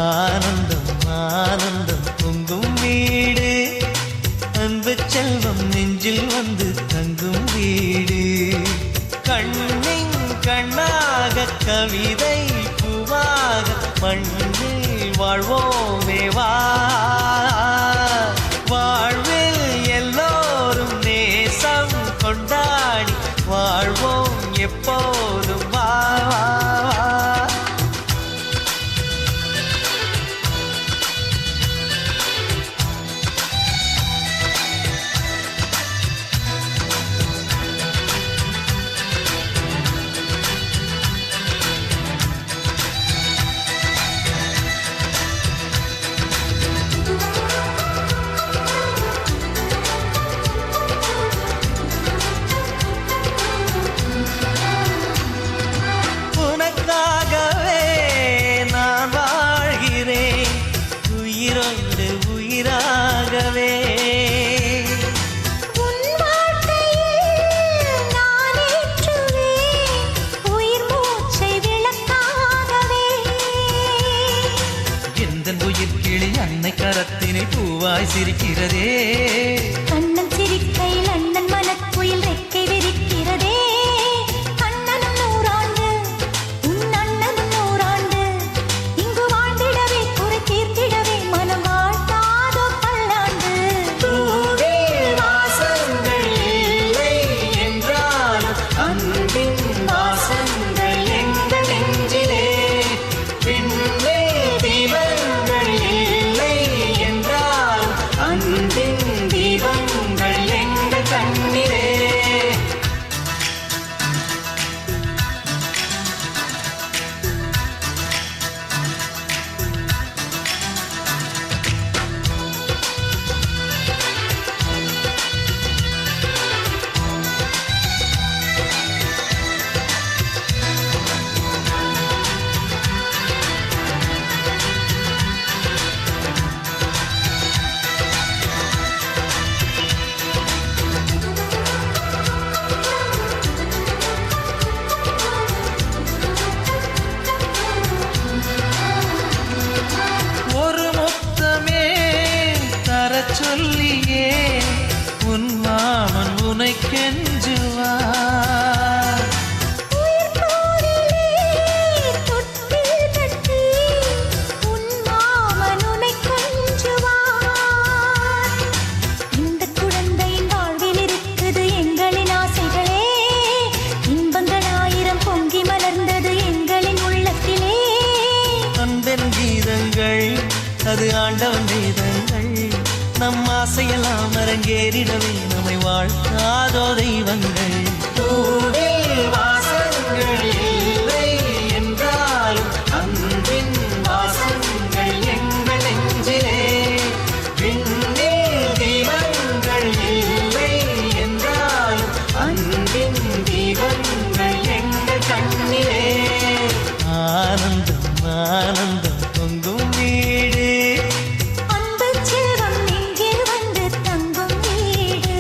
ஆனந்தம் ஆனந்தம் பொங்கும் வீடு, அன்பு செல்வம் நெஞ்சில் வந்து தங்கும் வீடு. கண்ணின் கண்ணாக கவிதை பூவாக மண்ணில் வாழ்வோமே வா. வாழ்வில் எல்லோரும் நேசம் கொண்டாடி வாழ்வோம் எப்போதும் வா. உயிராகவே உன் வார்த்தையில் நான் ஏற்றுவேன், உயிர் மூச்சை விளக்காகவே. எந்தன் உயிர் கிளி அன்னை கரத்தினை பூவாய் சிரிக்கிறதே. கண்ணன் சிரிக்கையில் அண்ணன் மனக்குயில் ரெக்கை விரிக்கிறதே. அண்ணனும் நூறாண்டு, உன் அண்ணனும் நூறாண்டு, இங்கு வாழ்ந்திடவே குறை தீர்த்திடவே மனம் வாழ்த்தாதோ பல்லாண்டு. பூவில் வாசங்கள் இல்லை என்றாலும் அன்பின் வாசங்கள் எங்கள் நெஞ்சிலே. பின்னே தீபங்கள் இல்லை என்றாலும் அன்பின் தீபங்கள் எங்கள் கண்ணிலே. சொல்லியே உன் மாமன் உனை கெஞ்சுவார். உயிர் போரிலே தொட்டில் கட்டி உன் மாமன் உனை கொஞ்சுவார். இந்த குழந்தையின் வாழ்வில் இருக்குது எங்களின் ஆசைகளே. இன்பங்கள் ஆயிரம் பொங்கி மலர்ந்தது எங்களின் உள்ளத்திலே. அன்பென் கீதங்கள் அது ஆண்டவன் வேதங்கள், நம் ஆசையெல்லாம் அரங்கேறிடவே நம்மை வாழ்த்தாதோ தெய்வங்கள். பூவில் வாசங்கள் இல்லை என்றாலும் அன்பின் வாசங்கள் எங்கள் நெஞ்சிலே. விண்ணில் தீபங்கள் இல்லை என்றாலும் அன்பின் தீபங்கள் எங்கள் கண்ணிலே. ஆனந்தம் ஆனந்தம் பொங்கும் வீடு, அன்பு செல்வம் நெஞ்சில் வந்து தங்கும் வீடு.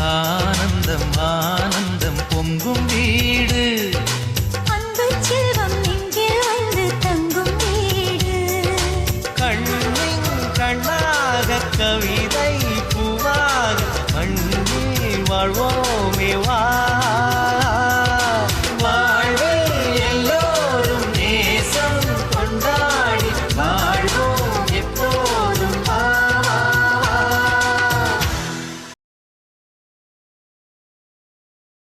ஆனந்தம் ஆனந்தம் பொங்கும் வீடு, அன்பு செல்வம் நெஞ்சில் வந்து தங்கும் வீடு. கண்ணின் கண்ணாக கவிதை பூவாக மண்ணில் வாழ்வோம்.